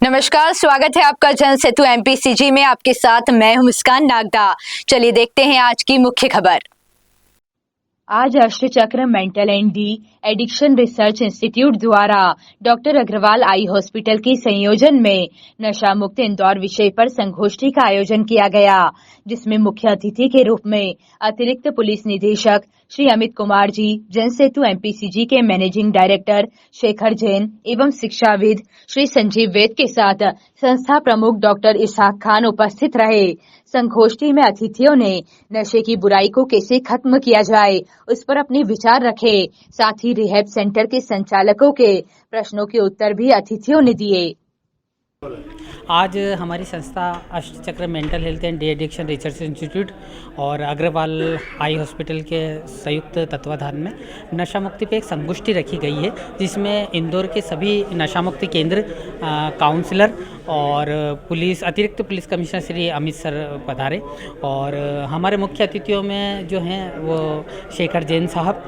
नमस्कार, स्वागत है आपका जन सेतु एमपीसीजी में। आपके साथ मैं हूं मुस्कान नागदा। चलिए देखते हैं आज की मुख्य खबर। आज Ashtachakra mental and de addiction research institute द्वारा डॉक्टर अग्रवाल आई हॉस्पिटल के संयोजन में नशा मुक्त इंदौर विषय पर संगोष्ठी का आयोजन किया गया, जिसमें मुख्य अतिथि के रूप में अतिरिक्त पुलिस निदेशक श्री अमित कुमार जी, जन सेतु एमपीसीजी के मैनेजिंग डायरेक्टर शेखर जैन एवं शिक्षाविद श्री संजीव वेद के साथ संस्था प्रमुख डॉक्टर इसहाक खान उपस्थित रहे। संगोष्ठी में अतिथियों ने नशे की बुराई को कैसे खत्म किया जाए उस पर अपने विचार रखे। साथ ही रिहैब सेंटर के संचालकों के प्रश्नों के उत्तर भी अतिथियों ने दिए। आज हमारी संस्था Ashtachakra mental health and de addiction research institute और अग्रवाल आई हॉस्पिटल के संयुक्त तत्वाधान में नशा मुक्ति पे एक संगोष्ठी रखी गई है, जिसमें इंदौर के सभी नशा मुक्ति केंद्र, काउंसलर और अतिरिक्त police commissioner Shri Amit sir पधारे। और हमारे मुख्य अतिथियों में जो हैं वो शेखर जैन साहब,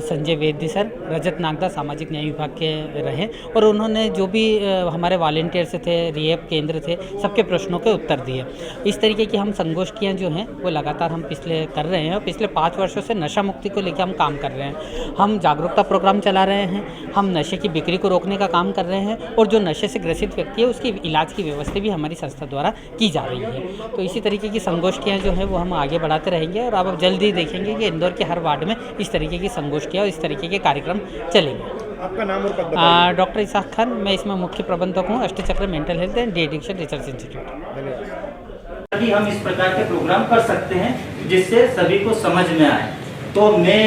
संजय वैद्य सर, रजत नागदा सामाजिक न्याय विभाग के रहे और उन्होंने जो भी हमारे वॉलंटियर्स थे, रिहैब केंद्र थे, सबके प्रश्नों के उत्तर दिए। इस तरीके की हम संगोष्ठियाँ जो हैं वो लगातार हम पिछले कर रहे हैं और पिछले 5 वर्षों से नशा मुक्ति को लेकर हम काम कर रहे हैं। हम जागरूकता प्रोग्राम चला रहे हैं, हम नशे की बिक्री को रोकने का काम कर रहे हैं और जो नशे से ग्रसित व्यक्ति है उसकी इलाज की व्यवस्था भी हमारी संस्था द्वारा की जा रही है। तो इसी तरीके की संगोष्ठियाँ जो हैं वो हम आगे बढ़ाते रहेंगे और आप जल्द ही देखेंगे कि इंदौर के हर वार्ड में इस तरीके की संगोष्ठियाँ और इस तरीके के कार्यक्रम चलेंगे। आपका नाम और पद बताइए। डॉक्टर इसहाक खान, मैं इसमें मुख्य प्रबंधक हूँ, Ashtachakra mental health and de addiction research institute. अभी हम इस प्रकार के प्रोग्राम कर सकते हैं जिससे सभी को समझ में आए। तो मैं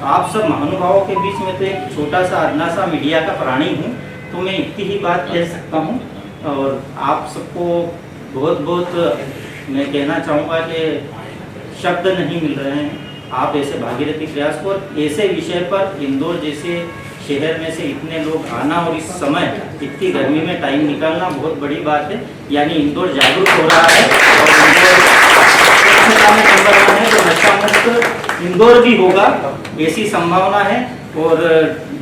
आप सब महानुभावों के बीच में तो एक छोटा सा अदना सा मीडिया का प्राणी हूँ, तो मैं इतनी ही बात कह सकता हूँ। और आप सबको बहुत बहुत मैं कहना चाहूँगा कि शब्द नहीं मिल रहे हैं। आप ऐसे भागीरथी प्रयास को, ऐसे विषय पर इंदौर जैसे शहर में से इतने लोग आना और इस समय इतनी गर्मी में टाइम निकालना बहुत बड़ी बात है। यानी इंदौर जागरूक हो रहा है और इंदौर है तो नशा मुक्त इंदौर भी होगा, ऐसी संभावना है। और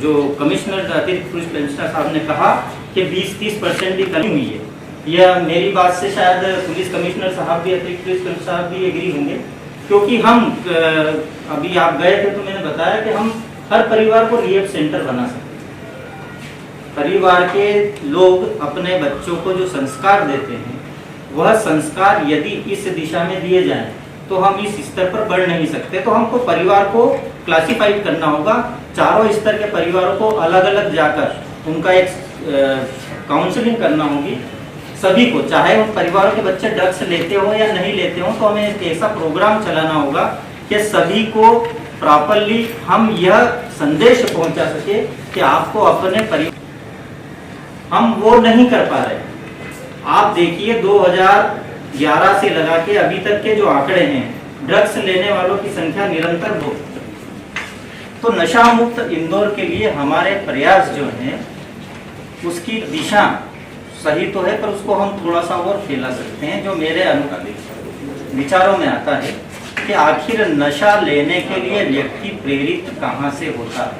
जो कमिश्नर, अतिरिक्त पुलिस कमिश्नर साहब ने कहा कि 20-30% भी कमी हुई है, यह मेरी बात से शायद पुलिस कमिश्नर साहब भी, अतिरिक्त पुलिस कमिश्नर साहब भी एग्री होंगे। क्योंकि हम अभी आप गए थे तो मैंने बताया कि हम हर परिवार को रिहैब सेंटर बना सकते हैं। परिवार के लोग अपने बच्चों को जो संस्कार देते हैं वह संस्कार यदि इस दिशा में दिए जाएं तो हम इस स्तर पर बढ़ नहीं सकते। तो हमको परिवार को क्लासिफाइड करना होगा, चारों स्तर के परिवारों को अलग अलग जाकर उनका एक काउंसलिंग करना होगी सभी को, चाहे उन परिवारों के बच्चे ड्रग्स लेते हो या नहीं लेते हो। तो हमें एक ऐसा प्रोग्राम चलाना होगा कि सभी को प्रॉपरली हम यह संदेश पहुंचा सके कि आपको अपने परिवार, हम वो नहीं कर पा रहे। आप देखिए 2011 से लगा के अभी तक के जो आंकड़े हैं, ड्रग्स लेने वालों की संख्या निरंतर बढ़। तो नशा मुक्त इंदौर के लिए हमारे प्रयास जो हैं उसकी दिशा सही तो है, पर उसको हम थोड़ा सा और फैला सकते हैं। जो मेरे विचारों में आता है कि आखिर नशा लेने के लिए व्यक्ति प्रेरित कहाँ से होता है।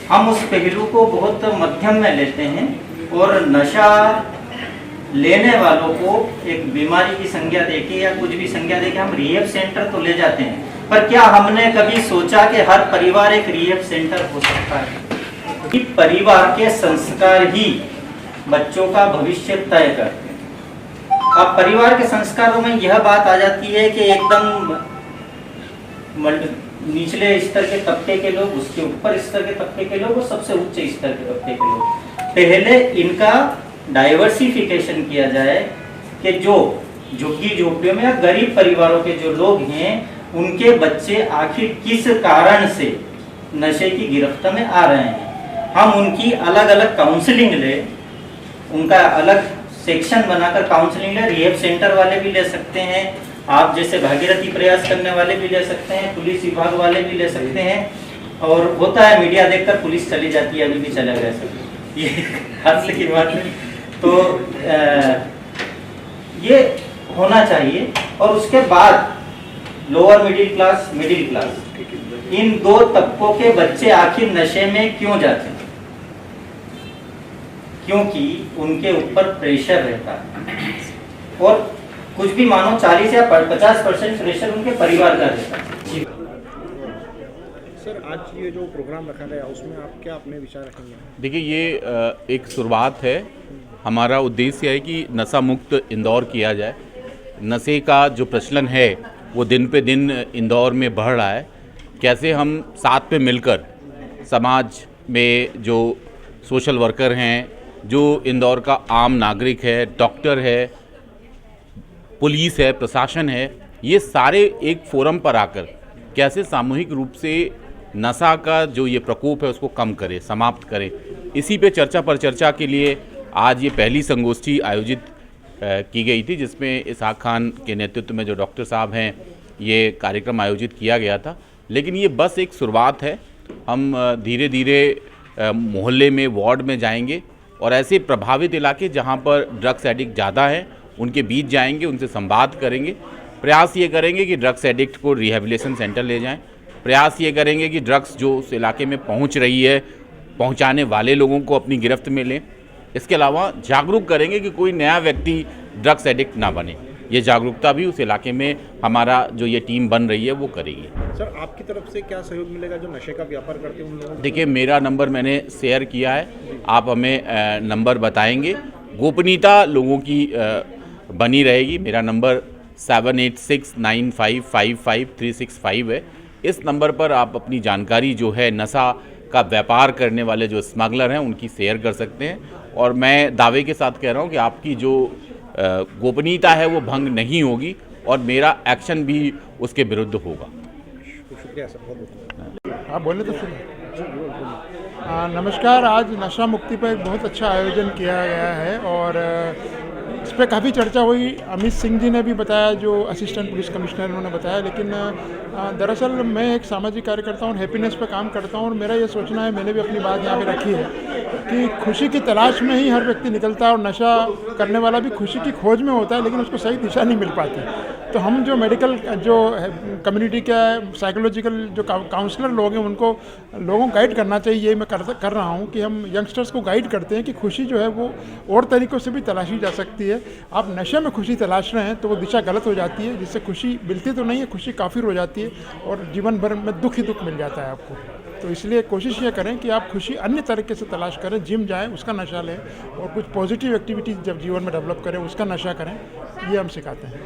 हम उस पहलू को बहुत मध्यम में लेते हैं और नशा लेने वालों को एक बीमारी की संज्ञा देके या कुछ भी संज्ञा देके हम रिहैब सेंटर तो ले जाते हैं, पर क्या हमने कभी सोचा कि हर परिवार एक रिहैब सेंटर हो सकता है? कि परिवार के संस्कार ही बच्चों का भविष्य तय करते हैं। अब परिवार के संस्कारों में यह बात आ जाती है कि एकदम निचले स्तर के तबके के लोग, उसके ऊपर स्तर के तबके के लोग और सबसे उच्च स्तर के तबके के लोग, पहले इनका डाइवर्सिफिकेशन किया जाए कि जो झुग्गी झोपड़ियों में या गरीब परिवारों के जो लोग हैं उनके बच्चे आखिर किस कारण से नशे की गिरफ्त में आ रहे हैं। हम उनकी अलग अलग काउंसलिंग ले, उनका अलग सेक्शन बनाकर काउंसलिंग ले। रिहैब सेंटर वाले भी ले सकते हैं, आप जैसे भागीरथी प्रयास करने वाले भी ले सकते हैं, पुलिस विभाग वाले भी ले सकते हैं। और होता है मीडिया देखकर पुलिस चली जाती है, अभी भी चला गया सब, ये हास्य की बात नहीं। तो ये होना चाहिए। और उसके बाद lower middle class, middle class, इन दो तबकों के बच्चे आखिर नशे में क्यों जाते हैं? क्योंकि उनके ऊपर प्रेशर रहता है और कुछ भी मानो 40 या 50% प्रेशर उनके परिवार का रहता है। सर, आज ये जो प्रोग्राम रखा गया उसमें आप क्या अपने विचार रखेंगे? देखिए, ये एक शुरुआत है। हमारा उद्देश्य है कि नशा मुक्त इंदौर किया जाए। नशे का जो प्रचलन है वो दिन पे दिन इंदौर में बढ़ रहा है। कैसे हम साथ में मिलकर समाज में जो सोशल वर्कर हैं, जो इंदौर का आम नागरिक है, डॉक्टर है, पुलिस है, प्रशासन है, ये सारे एक फोरम पर आकर कैसे सामूहिक रूप से नशा का जो ये प्रकोप है उसको कम करें, समाप्त करें, इसी पे चर्चा पर चर्चा के लिए आज ये पहली संगोष्ठी आयोजित की गई थी, जिसमें इसहाक खान के नेतृत्व में जो डॉक्टर साहब हैं ये कार्यक्रम आयोजित किया गया था। लेकिन ये बस एक शुरुआत है। हम धीरे धीरे मोहल्ले में, वार्ड में जाएंगे और ऐसे प्रभावित इलाके जहाँ पर ड्रग्स एडिक्ट ज़्यादा हैं उनके बीच जाएंगे, उनसे संवाद करेंगे। प्रयास ये करेंगे कि ड्रग्स एडिक्ट को रिहेबिलिटेशन सेंटर ले जाएं। प्रयास ये करेंगे कि ड्रग्स जो उस इलाके में पहुंच रही है, पहुंचाने वाले लोगों को अपनी गिरफ्त में लें। इसके अलावा जागरूक करेंगे कि कोई नया व्यक्ति ड्रग्स एडिक्ट ना बने। ये जागरूकता भी उस इलाके में हमारा जो ये टीम बन रही है वो करेगी। सर, आपकी तरफ से क्या सहयोग मिलेगा जो नशे का व्यापार करते हैं उन लोगों को? देखिए, मेरा नंबर मैंने शेयर किया है, आप हमें नंबर बताएंगे। गोपनीयता लोगों की बनी रहेगी। मेरा नंबर 7869555365 है। इस नंबर पर आप अपनी जानकारी जो है नशा का व्यापार करने वाले जो स्मगलर हैं उनकी शेयर कर सकते हैं। और मैं दावे के साथ कह रहा हूं कि आपकी जो गोपनीयता है वो भंग नहीं होगी और मेरा एक्शन भी उसके विरुद्ध होगा। शुक्रिया सर, बहुत आप बोले तो सुनिए। नमस्कार। आज नशा मुक्ति पर एक बहुत अच्छा आयोजन किया गया है और इस पर काफ़ी चर्चा हुई। अमित सिंह जी ने भी बताया, जो असिस्टेंट पुलिस कमिश्नर, उन्होंने बताया। लेकिन दरअसल मैं एक सामाजिक कार्यकर्ता हूँ, हैप्पीनेस पे काम करता हूँ और मेरा ये सोचना है, मैंने भी अपनी बात यहाँ पे रखी है कि खुशी की तलाश में ही हर व्यक्ति निकलता है और नशा करने वाला भी खुशी की खोज में होता है, लेकिन उसको सही दिशा नहीं मिल पाती। तो हम जो मेडिकल जो कम्युनिटी का साइकोलॉजिकल जो काउंसलर लोग हैं उनको लोगों को गाइड करना चाहिए। ये मैं कर रहा हूँ कि हम यंगस्टर्स को गाइड करते हैं कि खुशी जो है वो और तरीक़ों से भी तलाशी जा सकती है। आप नशे में खुशी तलाश रहे हैं तो वो दिशा गलत हो जाती है, जिससे खुशी मिलती तो नहीं है, खुशी काफ़ी हो जाती है और जीवन भर में दुख ही दुख मिल जाता है आपको। तो इसलिए कोशिश ये करें कि आप खुशी अन्य तरीके से तलाश करें। जिम जाएं, उसका नशा लें और कुछ पॉजिटिव एक्टिविटीज़ जब जीवन में डेवलप करें उसका नशा करें, ये हम सिखाते हैं।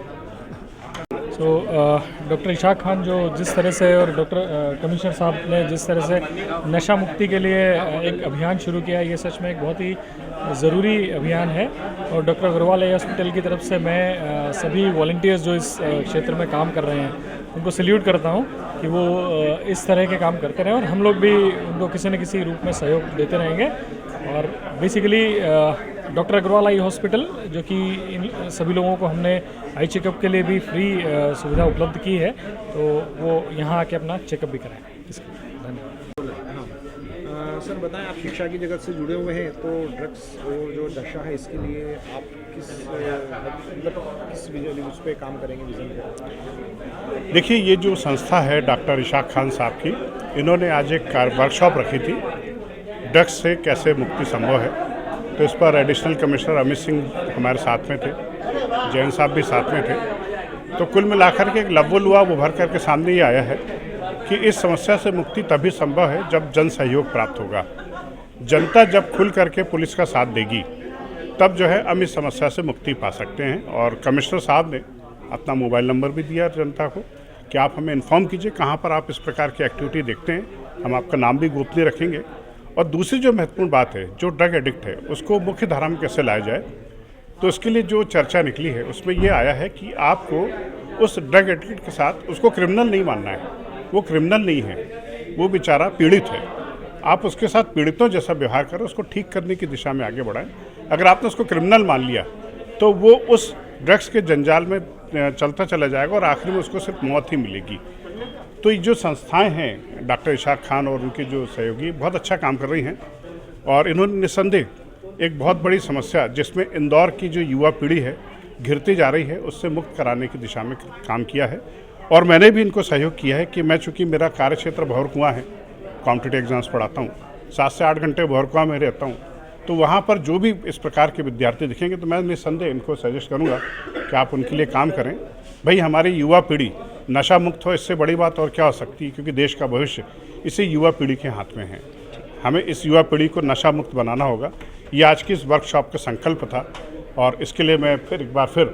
डॉक्टर इशाक खान जो जिस तरह से और डॉक्टर कमिश्नर साहब ने जिस तरह से नशा मुक्ति के लिए एक अभियान शुरू किया है, ये सच में एक बहुत ही ज़रूरी अभियान है। और डॉक्टर अग्रवाल आई हॉस्पिटल की तरफ से मैं सभी वॉलंटियर्स जो इस क्षेत्र में काम कर रहे हैं उनको सैल्यूट करता हूं कि वो इस तरह के काम करते रहें और हम लोग भी उनको किसी न किसी रूप में सहयोग देते रहेंगे। और basically doctor Agarwal eye hospital जो कि इन सभी लोगों को हमने आई चेकअप के लिए भी फ्री सुविधा उपलब्ध की है, तो वो यहाँ आके अपना चेकअप भी कराएं। धन्यवाद। सर, बताएं, आप शिक्षा की जगत से जुड़े हुए हैं, तो ड्रग्स जो नशा है इसके लिए आप किस उस पर काम करेंगे विजन पे? देखिए, ये जो संस्था है डॉक्टर इशाक खान साहब की, इन्होंने आज एक वर्कशॉप रखी थी, ड्रग्स से कैसे मुक्ति संभव है। तो इस पर एडिशनल कमिश्नर अमित सिंह हमारे साथ में थे, जैन साहब भी साथ में थे। तो कुल मिलाकर के एक लव्वलुआ उभर करके सामने ये आया है कि इस समस्या से मुक्ति तभी संभव है जब जन सहयोग प्राप्त होगा। जनता जब खुल करके पुलिस का साथ देगी तब जो है हम इस समस्या से मुक्ति पा सकते हैं। और कमिश्नर साहब ने अपना मोबाइल नंबर भी दिया जनता को कि आप हमें इन्फॉर्म कीजिए कहाँ पर आप इस प्रकार की एक्टिविटी देखते हैं, हम आपका नाम भी गोपनीय रखेंगे। और दूसरी जो महत्वपूर्ण बात है, जो ड्रग एडिक्ट है उसको मुख्य धारा में कैसे लाया जाए, तो इसके लिए जो चर्चा निकली है उसमें ये आया है कि आपको उस ड्रग एडिक्ट के साथ उसको क्रिमिनल नहीं मानना है। वो क्रिमिनल नहीं है, वो बेचारा पीड़ित है। आप उसके साथ पीड़ितों जैसा व्यवहार करें, उसको ठीक करने की दिशा में आगे बढ़ाएं। अगर आपने उसको क्रिमिनल मान लिया तो वो उस ड्रग्स के जंजाल में चलता चला जाएगा और आखिर में उसको सिर्फ मौत ही मिलेगी। तो ये जो संस्थाएं हैं, डॉक्टर इशाक खान और उनके जो सहयोगी बहुत अच्छा काम कर रही हैं और इन्होंने निस्संदेह एक बहुत बड़ी समस्या जिसमें इंदौर की जो युवा पीढ़ी है घिरती जा रही है, उससे मुक्त कराने की दिशा में काम किया है। और मैंने भी इनको सहयोग किया है कि मैं, चूँकि मेरा कार्यक्षेत्र भौरकुआं है, कॉम्पिटिटिव एग्जाम्स पढ़ाता हूँ, 7 से 8 घंटे भौरकुआं में रहता हूँ तो वहाँ पर जो भी इस प्रकार के विद्यार्थी दिखेंगे तो मैं निस्संदेह इनको सजेस्ट करूँगा कि आप उनके लिए काम करें। भाई हमारी युवा पीढ़ी नशा मुक्त हो, इससे बड़ी बात और क्या हो सकती है, क्योंकि देश का भविष्य इसी युवा पीढ़ी के हाथ में है। हमें इस युवा पीढ़ी को नशा मुक्त बनाना होगा। ये आज की इस वर्कशॉप का संकल्प था और इसके लिए मैं फिर एक बार फिर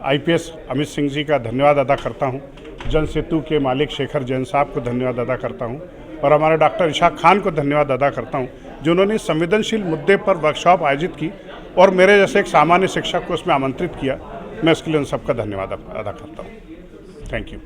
IPS अमित सिंह जी का धन्यवाद अदा करता हूँ, जन सेतु के मालिक शेखर जैन साहब को धन्यवाद अदा करता हूँ और हमारे डॉक्टर इशाक खान को धन्यवाद अदा करता हूँ, जिन्होंने संवेदनशील मुद्दे पर वर्कशॉप आयोजित की और मेरे जैसे एक सामान्य शिक्षक को उसमें आमंत्रित किया। मैं इसके लिए उन सबका धन्यवाद अदा करता हूँ। Thank you.